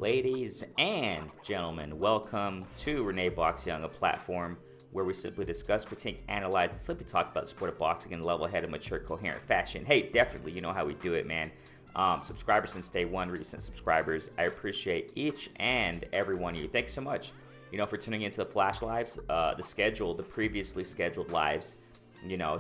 Ladies and gentlemen, welcome to Renee Box Young, a platform where we simply discuss, critique, analyze, and simply talk about the sport of boxing in level-headed, mature, coherent fashion. Hey, definitely, you know how we do it, man. Subscribers since day one, recent subscribers. I appreciate each and every one of you. Thanks so much, for tuning into the Flash Lives, the previously scheduled lives,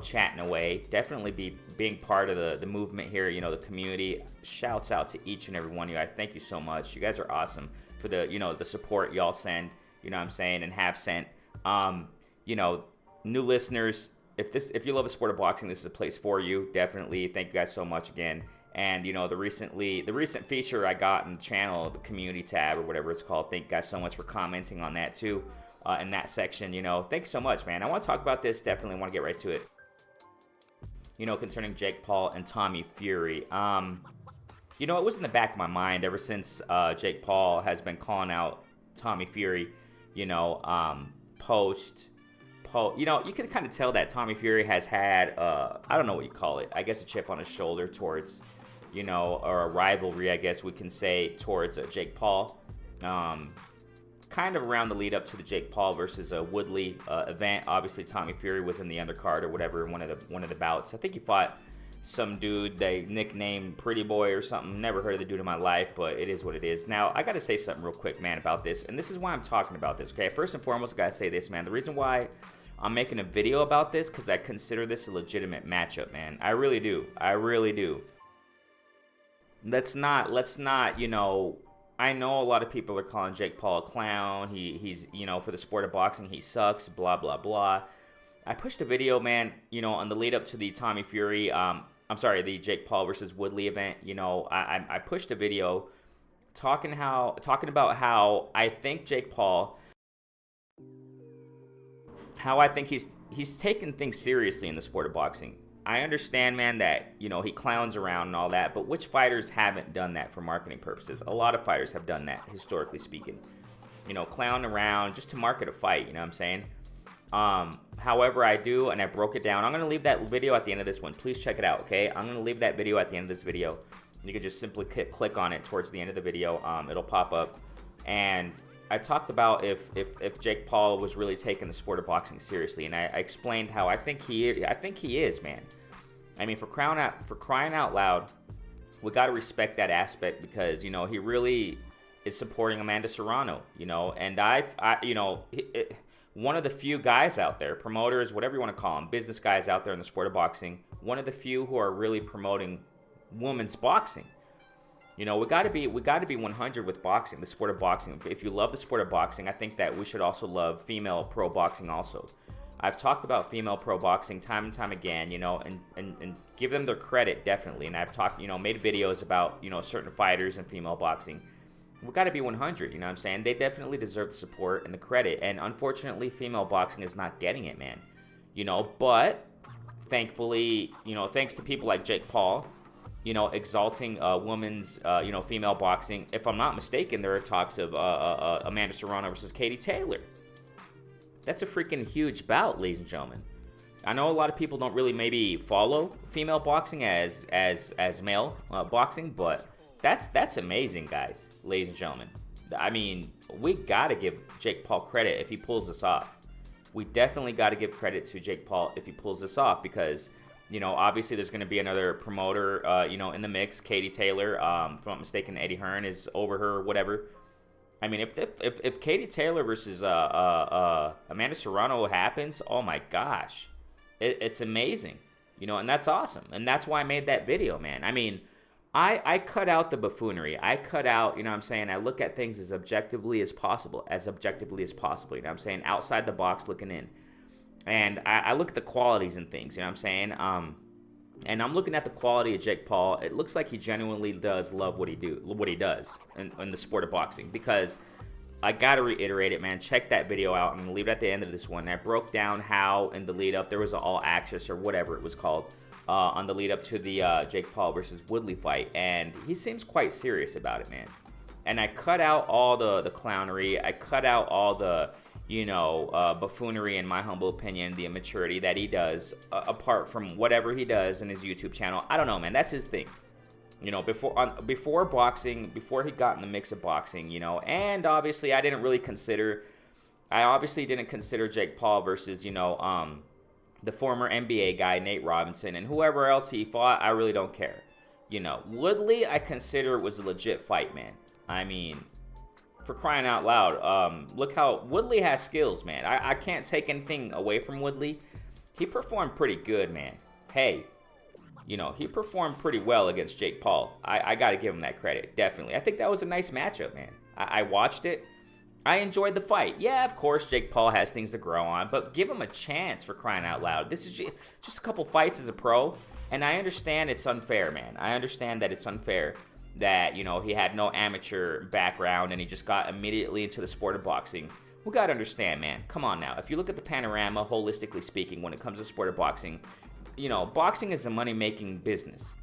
chatting away. Definitely being part of the movement here, the community. Shouts out to each and every one of you. I thank you so much. You guys are awesome for the support y'all send, and have sent. New listeners, if you love the sport of boxing, this is a place for you. Definitely. Thank you guys so much again. And, the recent feature I got in the channel, the community tab or whatever it's called, thank you guys so much for commenting on that too, in that section, thanks so much, man. I want to talk about this, definitely want to get right to it, concerning Jake Paul and Tommy Fury. It was in the back of my mind ever since Jake Paul has been calling out Tommy Fury, you can kind of tell that Tommy Fury has had, I don't know what you call it, I guess a chip on his shoulder towards, or a rivalry, I guess we can say, towards Jake Paul. Kind of around the lead up to the Jake Paul versus Woodley event. Obviously, Tommy Fury was in the undercard or whatever in one of the bouts. I think he fought some dude they nicknamed Pretty Boy or something. Never heard of the dude in my life, but it is what it is. Now, I got to say something real quick, man, about this, and this is why I'm talking about this, okay? First and foremost, I got to say this, man. The reason why I'm making a video about this, because I consider this a legitimate matchup, man. I really do. I really do. Let's not, I know a lot of people are calling Jake Paul a clown. He's, for the sport of boxing, he sucks, blah, blah, blah. I pushed a video, man, on the lead up to the Tommy Fury, the Jake Paul versus Woodley event. I pushed a video talking about how I think Jake Paul, how I think he's taking things seriously in the sport of boxing. I understand, man, that, he clowns around and all that, but which fighters haven't done that for marketing purposes? A lot of fighters have done that, historically speaking. Clown around just to market a fight, you know what I'm saying? However, I do, and I broke it down. I'm going to leave that video at the end of this one. Please check it out, okay? I'm going to leave that video at the end of this video. You can just simply click on it towards the end of the video. It'll pop up. And I talked about if Jake Paul was really taking the sport of boxing seriously, and I explained how I think he is, man. I mean, for crying out loud, we got to respect that aspect because he really is supporting Amanda Serrano, and one of the few guys out there, promoters, whatever you want to call them, business guys out there in the sport of boxing, one of the few who are really promoting women's boxing. We got to be 100 with boxing, the sport of boxing. If you love the sport of boxing, I think that we should also love female pro boxing also. I've talked about female pro boxing time and time again, and give them their credit, definitely. And I've talked, made videos about, certain fighters in female boxing. We got to be 100, you know what I'm saying? They definitely deserve the support and the credit. And unfortunately, female boxing is not getting it, man. But thankfully, thanks to people like Jake Paul, exalting women's, female boxing. If I'm not mistaken, there are talks of Amanda Serrano versus Katie Taylor. That's a freaking huge bout, ladies and gentlemen. I know a lot of people don't really maybe follow female boxing as male boxing, but that's amazing, guys, ladies and gentlemen. I mean, we got to give Jake Paul credit if he pulls this off. We definitely got to give credit to Jake Paul if he pulls this off because obviously there's going to be another promoter, in the mix. Katie Taylor, if I'm not mistaken, Eddie Hearn is over her, whatever. I mean, if Katie Taylor versus Amanda Serrano happens, oh my gosh, it's amazing, and that's awesome, and that's why I made that video, man. I mean, I cut out the buffoonery. I cut out, I look at things as objectively as possible, outside the box looking in. And I look at the qualities and things, and I'm looking at the quality of Jake Paul. It looks like he genuinely does love what he does in the sport of boxing. Because I got to reiterate it, man. Check that video out. I'm going to leave it at the end of this one. I broke down how in the lead up there was an all access or whatever it was called on the lead up to the Jake Paul versus Woodley fight. And he seems quite serious about it, man. And I cut out all the clownery. I cut out all the buffoonery, in my humble opinion, the immaturity that he does, apart from whatever he does in his YouTube channel. I don't know, man. That's his thing. You know, before boxing, before he got in the mix of boxing, you know, and obviously I obviously didn't consider Jake Paul versus, you know, the former NBA guy, Nate Robinson, and whoever else he fought. I really don't care. You know, Woodley, I consider was a legit fight, man. I mean, for crying out loud, look how Woodley has skills, man. I can't take anything away from Woodley. He performed pretty good, man. Hey, you know, he performed pretty well against Jake Paul. I got to give him that credit, definitely. I think that was a nice matchup, man. I watched it. I enjoyed the fight. Yeah, of course, Jake Paul has things to grow on, but give him a chance, for crying out loud. This is just a couple fights as a pro, and I understand it's unfair, man. I understand that it's unfair that, you know, he had no amateur background and he just got immediately into the sport of boxing. We got to understand, man. Come on now. If you look at the panorama, holistically speaking, when it comes to the sport of boxing, you know, boxing is a money-making business.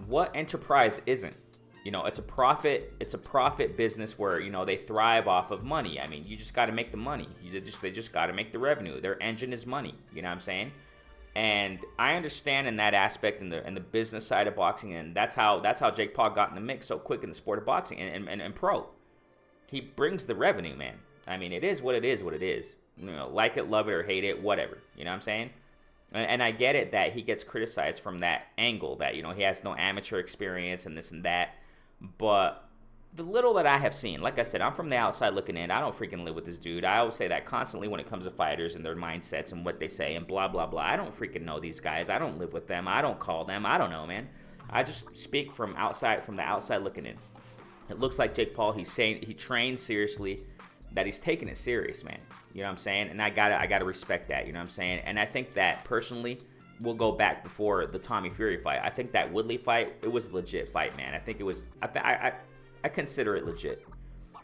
What enterprise isn't? You know, it's a profit business where, you know, they thrive off of money. I mean, you just got to make the money. They just got to make the revenue. Their engine is money. You know what I'm saying? And I understand in that aspect, in the business side of boxing, and that's how Jake Paul got in the mix so quick in the sport of boxing and pro. He brings the revenue, man. I mean, it is what it is, what it is. You know, like it, love it, or hate it, whatever. You know what I'm saying? And I get it that he gets criticized from that angle, that, you know, he has no amateur experience and this and that. But the little that I have seen, like I said, I'm from the outside looking in. I don't freaking live with this dude. I always say that constantly when it comes to fighters and their mindsets and what they say and blah, blah, blah. I don't freaking know these guys. I don't live with them. I don't call them. I don't know, man. I just speak from the outside looking in. It looks like Jake Paul, he's saying he trains seriously, that he's taking it serious, man. You know what I'm saying? And I gotta respect that, you know what I'm saying? And I think that personally, we'll go back before the Tommy Fury fight. I think that Woodley fight, it was a legit fight, man. I think it was, I consider it legit.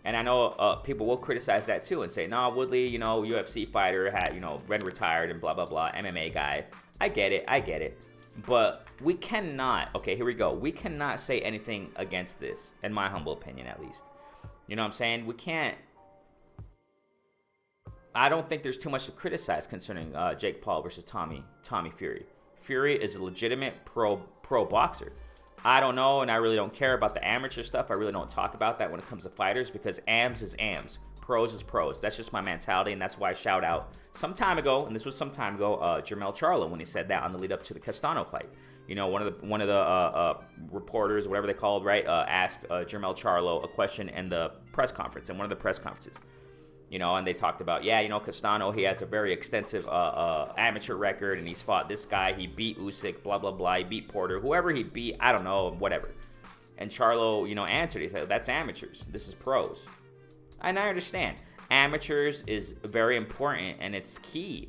And I know people will criticize that too and say, nah, Woodley, you know, UFC fighter, had, you know, been retired and blah, blah, blah, MMA guy. I get it. But we cannot, okay, here we go. We cannot say anything against this, in my humble opinion at least. You know what I'm saying? We can't. I don't think there's too much to criticize concerning Jake Paul versus Tommy Fury. Fury is a legitimate pro boxer. I don't know, and I really don't care about the amateur stuff. I really don't talk about that when it comes to fighters, because AMs is AMs, pros is pros. That's just my mentality, and that's why I shout out some time ago, and this was some time ago, Jermell Charlo, when he said that on the lead up to the Castano fight. You know, one of the reporters, whatever they called, right, asked Jermell Charlo a question in the press conference, in one of the press conferences. You know, and they talked about, yeah, you know, Castano, he has a very extensive amateur record, and he's fought this guy. He beat Usyk, blah, blah, blah. He beat Porter. Whoever he beat, I don't know, whatever. And Charlo, you know, answered. He said, that's amateurs. This is pros. And I understand. Amateurs is very important, and it's key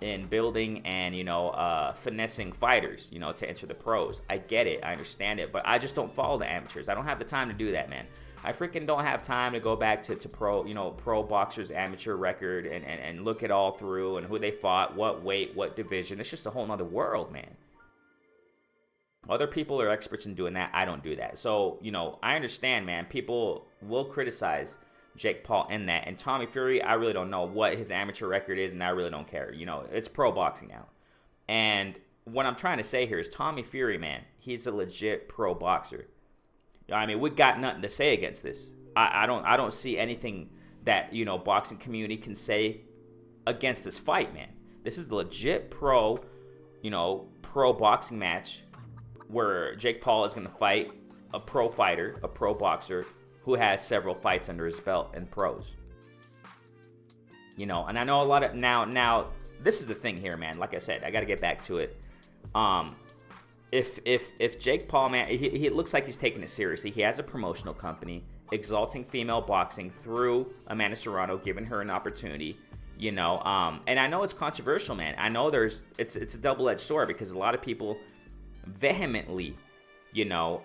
in building and, you know, finessing fighters, you know, to enter the pros. I get it. I understand it. But I just don't follow the amateurs. I don't have the time to do that, man. I freaking don't have time to go back to pro, you know, pro boxers' amateur record and look it all through and who they fought, what weight, what division. It's just a whole nother world, man. Other people are experts in doing that. I don't do that. So, you know, I understand, man. People will criticize Jake Paul in that. And Tommy Fury, I really don't know what his amateur record is, and I really don't care. You know, it's pro boxing now. And what I'm trying to say here is Tommy Fury, man, he's a legit pro boxer. I mean, we got nothing to say against this. I don't see anything that, you know, boxing community can say against this fight, man. This is a legit pro boxing match where Jake Paul is going to fight a pro fighter, a pro boxer who has several fights under his belt in pros. You know, and I know a lot of now this is the thing here, man. Like I said, I got to get back to it. If Jake Paul, man, he looks like he's taking it seriously. He has a promotional company exalting female boxing through Amanda Serrano, giving her an opportunity, you know. And I know it's controversial, man. I know it's a double-edged sword, because a lot of people vehemently, you know,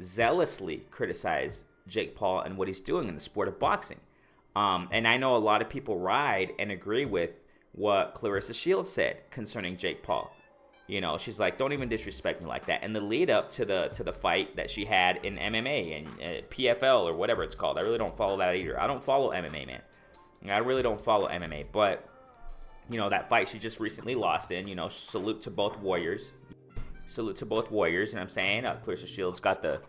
zealously criticize Jake Paul and what he's doing in the sport of boxing. And I know a lot of people ride and agree with what Clarissa Shields said concerning Jake Paul. You know, she's like, don't even disrespect me like that. And the lead up to the fight that she had in MMA and PFL or whatever it's called. I really don't follow that either. I don't follow MMA, man. I really don't follow MMA. But, you know, that fight she just recently lost in, you know, salute to both warriors. salute to both warriors. You know what I'm saying? Clarissa Shields got the,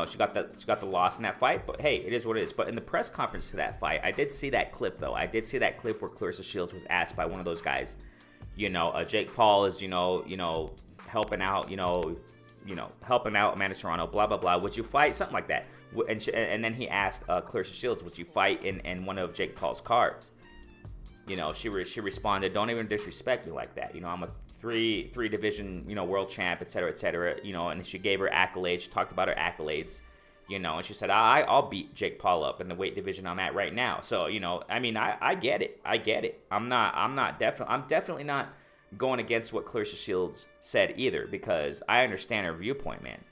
she got the loss in that fight, but hey, it is what it is. But in the press conference to that fight, I did see that clip though. I did see that clip where Clarissa Shields was asked by one of those guys, Jake Paul is, helping out, helping out Amanda Serrano, blah blah blah. Would you fight something like that? And then he asked Clarissa Shields, would you fight in one of Jake Paul's cards? She responded, don't even disrespect me like that. I'm a three division, world champ, et cetera, and she gave her accolades. She talked about her accolades, and she said, I'll beat Jake Paul up in the weight division I'm at right now. So, I get it. I'm definitely not going against what Clarissa Shields said either, because I understand her viewpoint, man.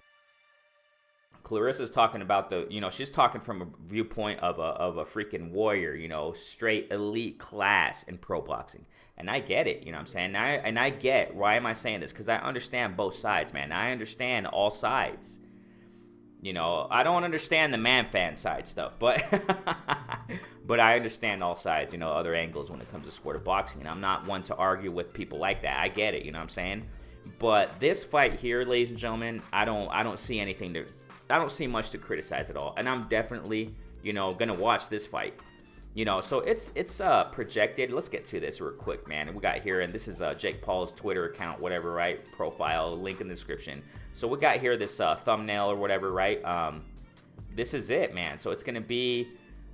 Clarissa's talking about she's talking from a viewpoint of a freaking warrior, straight elite class in pro boxing. And I get it, you know what I'm saying? And I get, why am I saying this? Because I understand both sides, man. I understand all sides. I don't understand the man fan side stuff, but but I understand all sides, other angles when it comes to sport of boxing. And I'm not one to argue with people like that. I get it, you know what I'm saying? But this fight here, ladies and gentlemen, I don't see much to criticize at all. And I'm definitely, gonna watch this fight. So it's projected. Let's get to this real quick, man. We got here, and this is Jake Paul's Twitter account, whatever, right? Profile, link in the description. So we got here this thumbnail or whatever, right? This is it, man. So it's gonna be,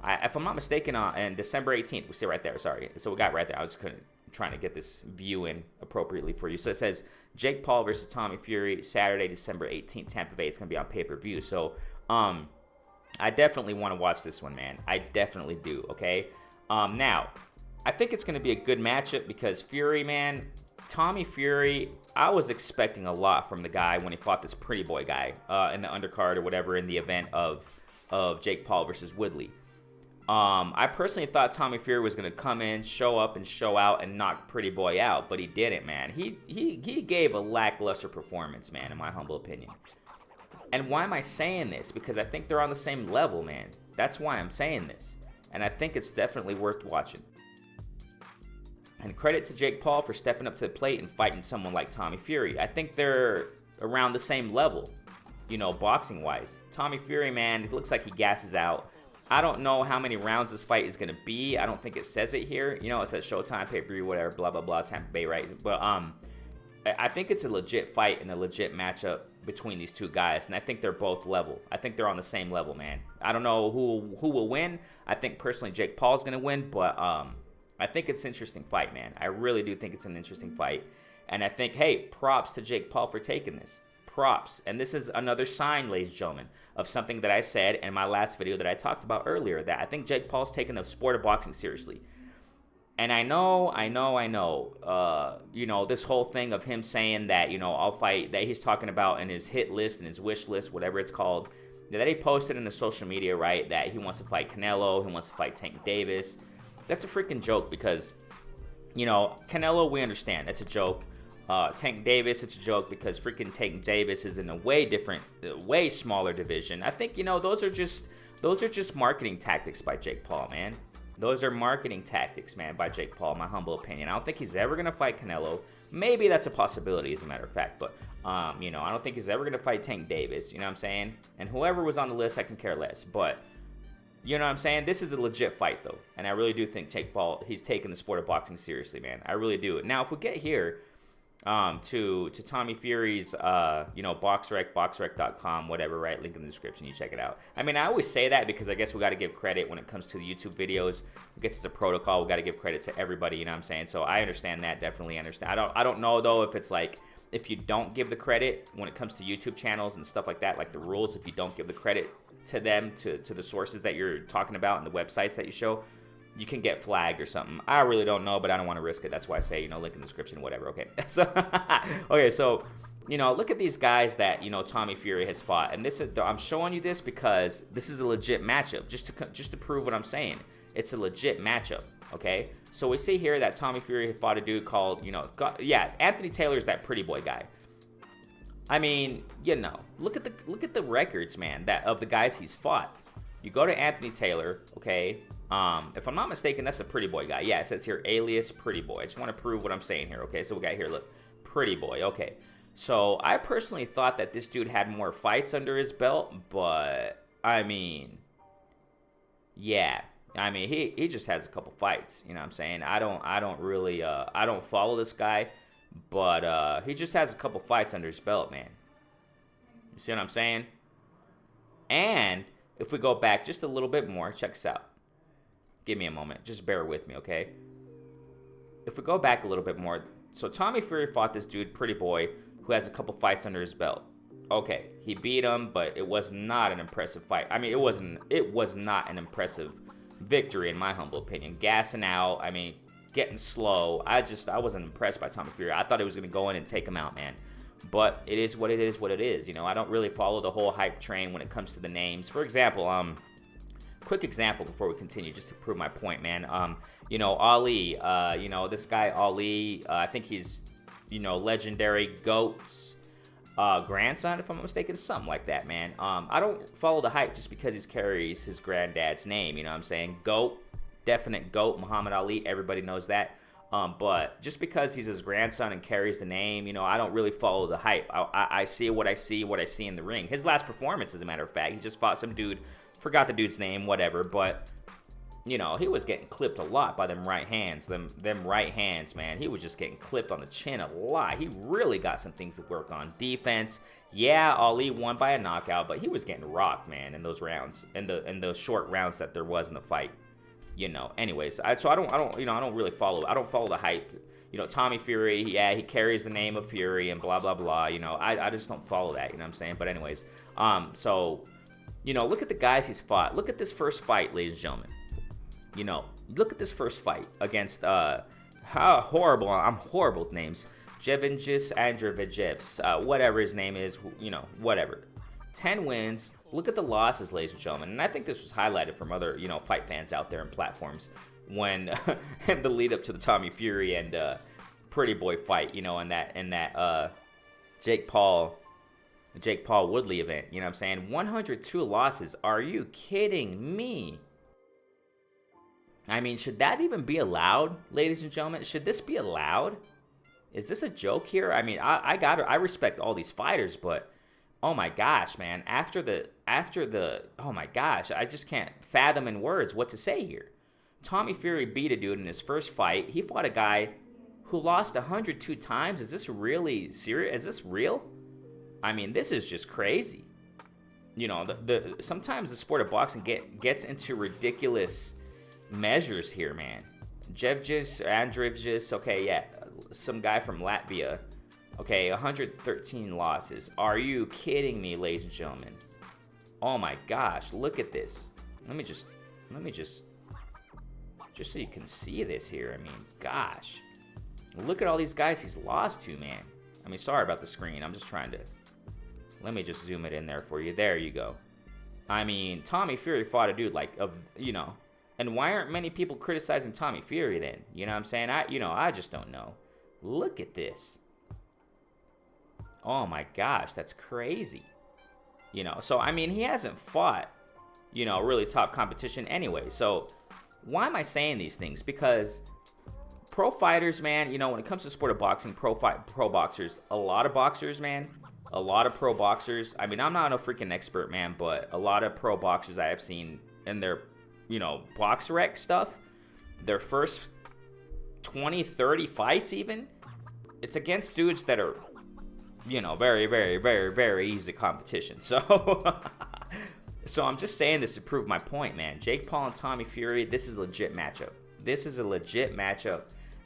if I'm not mistaken, on December 18th. We see right there. Sorry. So we got right there. I was just trying to get this view in appropriately for you. So it says Jake Paul versus Tommy Fury, Saturday, December 18th, Tampa Bay. It's gonna be on pay-per-view. So I definitely want to watch this one, man. I definitely do, okay? Now, I think it's going to be a good matchup because Fury, man, Tommy Fury, I was expecting a lot from the guy when he fought this pretty boy guy in the undercard or whatever in the event of Jake Paul versus Woodley. I personally thought Tommy Fury was going to come in, show up, and show out and knock pretty boy out, but he didn't, man. He gave a lackluster performance, man, in my humble opinion. And why am I saying this? Because I think they're on the same level, man. That's why I'm saying this. And I think it's definitely worth watching. And credit to Jake Paul for stepping up to the plate and fighting someone like Tommy Fury. I think they're around the same level, boxing-wise. Tommy Fury, man, it looks like he gasses out. I don't know how many rounds this fight is going to be. I don't think it says it here. It says Showtime, pay-per-view, whatever, blah, blah, blah, Tampa Bay, right? But I think it's a legit fight and a legit matchup between these two guys, and I think they're both level. I think they're on the same level, man. I don't know who will win. I think personally Jake Paul's gonna win, but I think it's an interesting fight, man. I really do think it's an interesting fight, and I think, hey, props to Jake Paul for taking this. Props. And this is another sign, ladies and gentlemen, of something that I said in my last video that I talked about earlier, that I think Jake Paul's taking the sport of boxing seriously. And I know, this whole thing of him saying that, I'll fight, that he's talking about in his hit list and his wish list, whatever it's called, that he posted in the social media, right, that he wants to fight Canelo, he wants to fight Tank Davis. That's a freaking joke because, Canelo, we understand, that's a joke. Tank Davis, it's a joke because freaking Tank Davis is in a way different, way smaller division. I think, those are just marketing tactics by Jake Paul, man. Those are marketing tactics, man, by Jake Paul, in my humble opinion. I don't think he's ever going to fight Canelo. Maybe that's a possibility, as a matter of fact. But, I don't think he's ever going to fight Tank Davis. You know what I'm saying? And whoever was on the list, I can care less. But, you know what I'm saying? This is a legit fight, though. And I really do think Jake Paul, he's taking the sport of boxing seriously, man. I really do. Now, if we get here to Tommy Fury's, boxrec.com, whatever, right? Link in the description. You check it out. I mean, I always say that because I guess we got to give credit when it comes to the YouTube videos. I guess it's a protocol. We got to give credit to everybody. You know what I'm saying? So I understand that. Definitely understand. I don't know though if it's like if you don't give the credit when it comes to YouTube channels and stuff like that, like the rules. If you don't give the credit to them, to the sources that you're talking about and the websites that you show, you can get flagged or something. I really don't know, but I don't want to risk it. That's why I say, link in the description, whatever. Okay. So, so, look at these guys that, Tommy Fury has fought. And I'm showing you this because this is a legit matchup, just to prove what I'm saying. It's a legit matchup, okay? So we see here that Tommy Fury fought a dude called, Anthony Taylor is that pretty boy guy. I mean, look at the records, man, of the guys he's fought. You go to Anthony Taylor, okay? If I'm not mistaken, that's a pretty boy guy. Yeah, it says here, alias pretty boy. I just want to prove what I'm saying here, okay? So we got here, look, pretty boy, okay. So I personally thought that this dude had more fights under his belt, but I mean, yeah. I mean, he just has a couple fights, you know what I'm saying? I don't really I don't follow this guy, but he just has a couple fights under his belt, man. You see what I'm saying? And if we go back just a little bit more, check this out. Give me a moment. Just bear with me, okay? If we go back a little bit more, so Tommy Fury fought this dude, Pretty Boy, who has a couple fights under his belt. Okay, he beat him, but it was not an impressive fight. I mean, it was not an impressive victory in my humble opinion. Gassing out, I mean, getting slow. I wasn't impressed by Tommy Fury. I thought he was going to go in and take him out, man. But it is what it is, what it is. You know, I don't really follow the whole hype train when it comes to the names. For example, quick example before we continue, just to prove my point, man. You know, Ali, you know, this guy Ali, I think he's, you know, legendary GOAT's grandson, if I'm not mistaken, something like that, man. I don't follow the hype just because he carries his granddad's name, you know what I'm saying? GOAT, definite GOAT, Muhammad Ali, everybody knows that. But just because he's his grandson and carries the name, you know, I don't really follow the hype. I see what I see in the ring. His last performance, as a matter of fact, he just fought some dude, forgot the dude's name, whatever, but, you know, he was getting clipped a lot by them right hands, them right hands, man. He was just getting clipped on the chin a lot. He really got some things to work on. Defense, yeah, Ali won by a knockout, but he was getting rocked, man, in those rounds, in those short rounds that there was in the fight. You know, anyways, I don't really follow. I don't follow the hype. You know, Tommy Fury, yeah, he carries the name of Fury and blah blah blah. You know, I just don't follow that. You know what I'm saying? But anyways, so, you know, look at the guys he's fought. Look at this first fight, ladies and gentlemen. You know, look at this first fight against how horrible. I'm horrible with names. Jevingis Andrevejevs, whatever his name is. You know, whatever. 10 wins. Look at the losses, ladies and gentlemen. And I think this was highlighted from other, you know, fight fans out there and platforms when the lead up to the Tommy Fury and Pretty Boy fight, you know, in that Jake Paul Woodley event. You know what I'm saying? 102 losses. Are you kidding me? I mean, should that even be allowed, ladies and gentlemen? Should this be allowed? Is this a joke here? I mean, I respect all these fighters, but oh my gosh, man, after the, oh my gosh, I just can't fathom in words what to say here. Tommy Fury beat a dude in his first fight. He fought a guy who lost 102 times. Is this really serious? Is this real? I mean, this is just crazy. You know, sometimes the sport of boxing gets into ridiculous measures here, man. Jevgis, Andrevjis, okay, yeah, some guy from Latvia. Okay, 113 losses. Are you kidding me, ladies and gentlemen? Oh my gosh, look at this. Let me just so you can see this here. I mean, gosh. Look at all these guys he's lost to, man. I mean, sorry about the screen. I'm just trying to, let me just zoom it in there for you. There you go. I mean, Tommy Fury fought a dude you know, and why aren't many people criticizing Tommy Fury then? You know what I'm saying? I just don't know. Look at this. Oh my gosh, that's crazy. You know, so I mean, he hasn't fought, you know, really top competition anyway. So why am I saying these things? Because pro fighters, man, you know, when it comes to the sport of boxing, pro boxers, a lot of boxers, man, a lot of pro boxers. I mean, I'm not a freaking expert, man, but a lot of pro boxers I have seen in their, you know, box rec stuff, their first 20, 30 fights even, it's against dudes that are, you know, very, very, very, very easy competition. So, so I'm just saying this to prove my point, man. Jake Paul and Tommy Fury, this is a legit matchup. This is a legit matchup,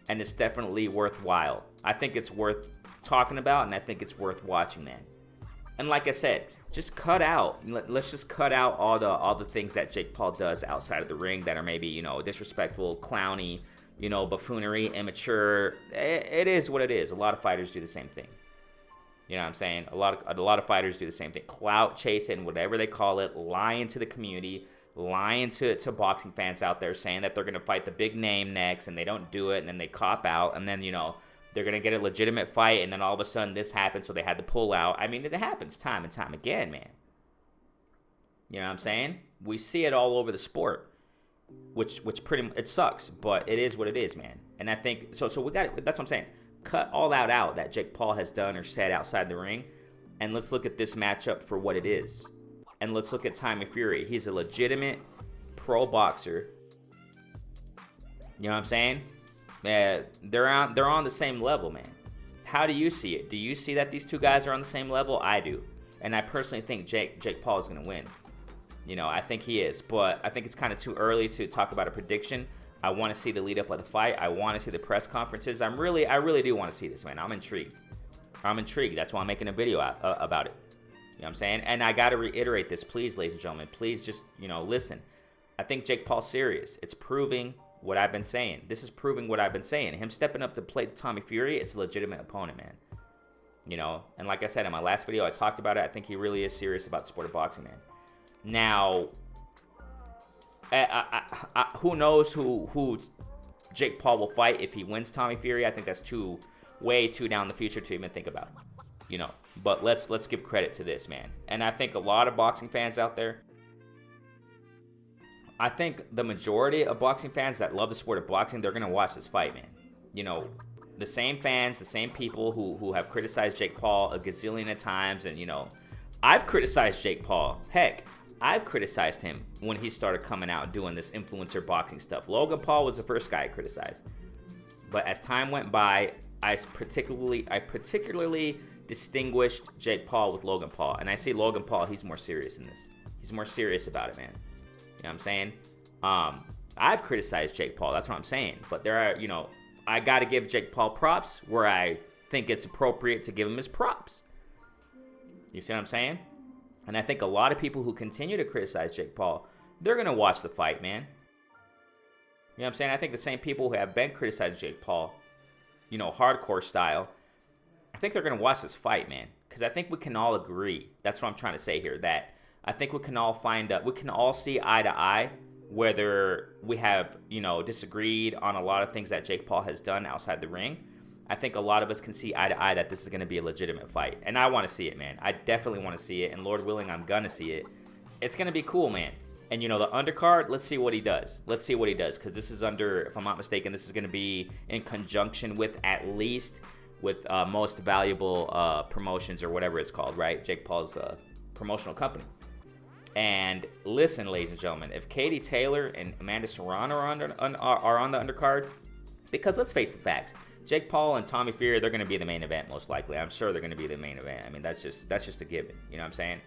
and it's definitely worthwhile. I think it's worth talking about, and I think it's worth watching, man. And like I said, just cut out. Let's just cut out all the things that Jake Paul does outside of the ring that are maybe, you know, disrespectful, clowny, you know, buffoonery, immature. It is what it is. A lot of fighters do the same thing. You know what I'm saying? A lot of fighters do the same thing. Clout chasing, whatever they call it, lying to the community, lying to boxing fans out there, saying that they're going to fight the big name next, and they don't do it, and then they cop out, and then, you know, they're going to get a legitimate fight, and then all of a sudden this happens, so they had to pull out. I mean, it happens time and time again, man. You know what I'm saying? We see it all over the sport, which pretty much, it sucks, but it is what it is, man. And I think, so we got it. That's what I'm saying. cut all that out that Jake Paul has done or said outside the ring, and let's look at this matchup for what it is. And let's look at Tommy Fury. He's a legitimate pro boxer. You know what I'm saying? They're on the same level, man. How do you see it? Do you see that these two guys are on the same level? I do. And I personally think Jake Paul is going to win. You know, I think he is. But I think it's kind of too early to talk about a prediction. I want to see the lead up of the fight. I want to see the press conferences. I really do want to see this, man. I'm intrigued. That's why I'm making a video about it. You know what I'm saying? And I got to reiterate this, please, ladies and gentlemen. Please just, listen. I think Jake Paul's serious. It's proving what I've been saying. This is proving what I've been saying. Him stepping up to play to Tommy Fury, it's a legitimate opponent, man. And like I said in my last video, I talked about it. I think he really is serious about the sport of boxing, man. Now, who knows who Jake Paul will fight if he wins Tommy Fury? I think that's way too down the future to even think about. But let's give credit to this, man. And I think a lot of boxing fans out there, I think the majority of boxing fans that love the sport of boxing, they're gonna watch this fight, man. The same fans, the same people who have criticized Jake Paul a gazillion of times, and I've criticized Jake Paul. Heck, I've criticized him when he started coming out and doing this influencer boxing stuff. Logan Paul was the first guy I criticized. But as time went by, I particularly distinguished Jake Paul with Logan Paul. And I see Logan Paul, he's more serious in this. He's more serious about it, man. You know what I'm saying? I've criticized Jake Paul. That's what I'm saying. But there are, I got to give Jake Paul props where I think it's appropriate to give him his props. You see what I'm saying? And I think a lot of people who continue to criticize Jake Paul, they're going to watch the fight, man. You know what I'm saying? I think the same people who have been criticizing Jake Paul, hardcore style, I think they're going to watch this fight, man. Because I think we can all agree. That's what I'm trying to say here. That I think we can all we can all see eye to eye, whether we have, disagreed on a lot of things that Jake Paul has done outside the ring. I think a lot of us can see eye to eye that this is going to be a legitimate fight. And I want to see it, man. I definitely want to see it. And Lord willing, I'm going to see it. It's going to be cool, man. And, the undercard, let's see what he does. Because this is if I'm not mistaken, this is going to be in conjunction with with Most Valuable Promotions or whatever it's called, right? Jake Paul's promotional company. And listen, ladies and gentlemen, if Katie Taylor and Amanda Serrano are on the undercard, because let's face the facts, Jake Paul and Tommy Fury, they're going to be the main event most likely. I'm sure they're going to be the main event. I mean, that's just a given. You know what I'm saying?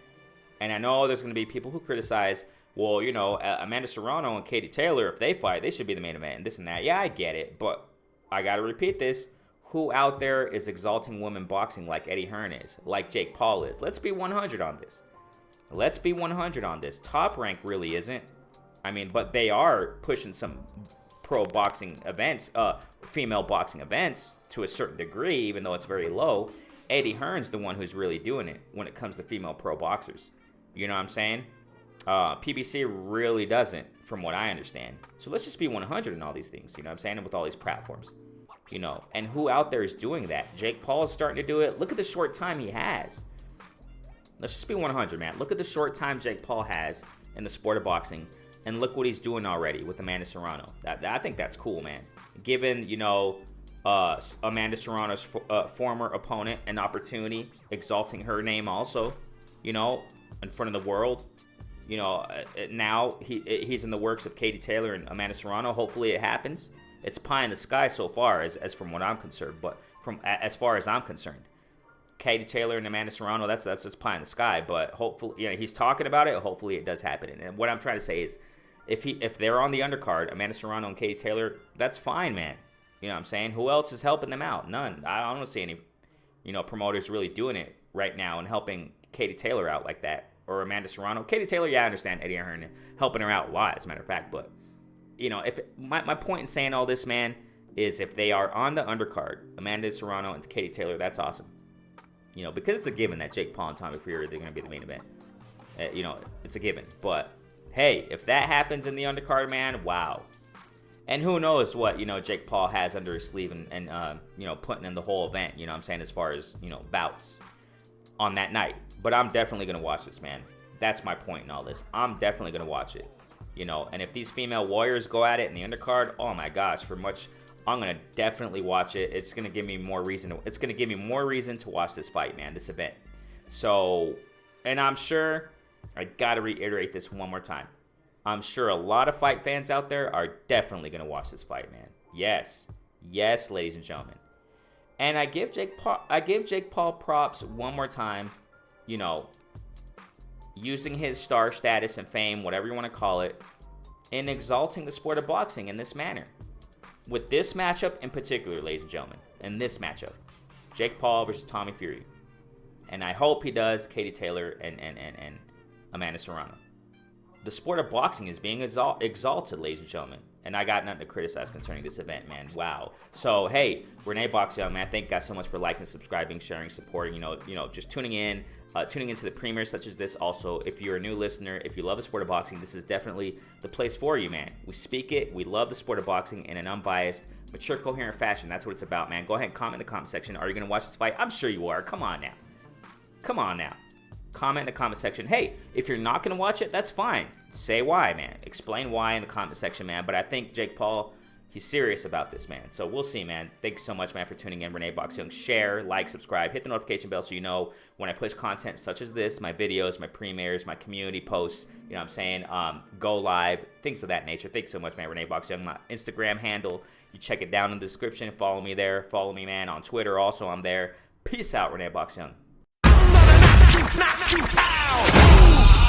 And I know there's going to be people who criticize, well, Amanda Serrano and Katie Taylor, if they fight, they should be the main event and this and that. Yeah, I get it, but I got to repeat this. Who out there is exalting women boxing like Eddie Hearn is, like Jake Paul is? Let's be 100 on this. Top Rank really isn't. I mean, but they are pushing some pro boxing events, female boxing events to a certain degree, even though it's very low. Eddie Hearn's the one who's really doing it when it comes to female pro boxers. You know what I'm saying? PBC really doesn't, from what I understand. So let's just be 100 in all these things, you know what I'm saying? And with all these platforms, and who out there is doing that? Jake Paul is starting to do it. Look at the short time he has. Let's just be 100, man. Look at the short time Jake Paul has in the sport of boxing. And look what he's doing already with Amanda Serrano. I think that's cool, man. Given, Amanda Serrano's former opponent an opportunity, exalting her name also, in front of the world. Now he's in the works of Katie Taylor and Amanda Serrano. Hopefully it happens. It's pie in the sky so far, as from what I'm concerned. But as far as I'm concerned, Katie Taylor and Amanda Serrano, that's just pie in the sky. But hopefully, he's talking about it. Hopefully it does happen. And what I'm trying to say is, if they're on the undercard, Amanda Serrano and Katie Taylor, that's fine, man. You know what I'm saying? Who else is helping them out? None. I don't see any, promoters really doing it right now and helping Katie Taylor out like that. Or Amanda Serrano. Katie Taylor, yeah, I understand Eddie Hearn helping her out a lot, as a matter of fact. But, if my point in saying all this, man, is if they are on the undercard, Amanda Serrano and Katie Taylor, that's awesome. Because it's a given that Jake Paul and Tommy Fury, they're going to be the main event. It's a given. But, hey, if that happens in the undercard, man, wow. And who knows what, Jake Paul has under his sleeve and putting in the whole event, you know what I'm saying, as far as, bouts on that night. But I'm definitely going to watch this, man. That's my point in all this. I'm definitely going to watch it. And if these female warriors go at it in the undercard, oh my gosh, for much I'm gonna definitely watch it. It's gonna give me more reason. It's gonna give me more reason to watch this fight, man. This event. So, and I'm sure I gotta reiterate this one more time. I'm sure a lot of fight fans out there are definitely gonna watch this fight, man. Yes, yes, ladies and gentlemen. And I give Jake Paul props one more time. You know, using his star status and fame, whatever you want to call it, in exalting the sport of boxing in this manner. With this matchup in particular, ladies and gentlemen, in this matchup, Jake Paul versus Tommy Fury. And I hope he does Katie Taylor and Amanda Serrano. The sport of boxing is being exalted, ladies and gentlemen. And I got nothing to criticize concerning this event, man. Wow. So, hey, Renee Box Young, man, thank you guys so much for liking, subscribing, sharing, supporting, just tuning in. Tuning into the premieres such as this. Also, if you're a new listener, if you love the sport of boxing, this is definitely the place for you, man. We speak it. We love the sport of boxing in an unbiased, mature, coherent fashion. That's what it's about, man. Go ahead and comment in the comment section. Are you going to watch this fight? I'm sure you are. Come on now. Come on now. Comment in the comment section. Hey, if you're not going to watch it, that's fine. Say why, man. Explain why in the comment section, man. But I think Jake Paul, he's serious about this, man. So we'll see, man. Thank you so much, man, for tuning in. Renee Box Young. Share, like, subscribe, hit the notification bell so you know when I push content such as this, my videos, my premieres, my community posts, you know what I'm saying, go live, things of that nature. Thank you so much, man. Renee Box Young, my Instagram handle. You check it down in the description. Follow me there. Follow me, man, on Twitter. Also, I'm there. Peace out, Renee Box Young. Knock you out.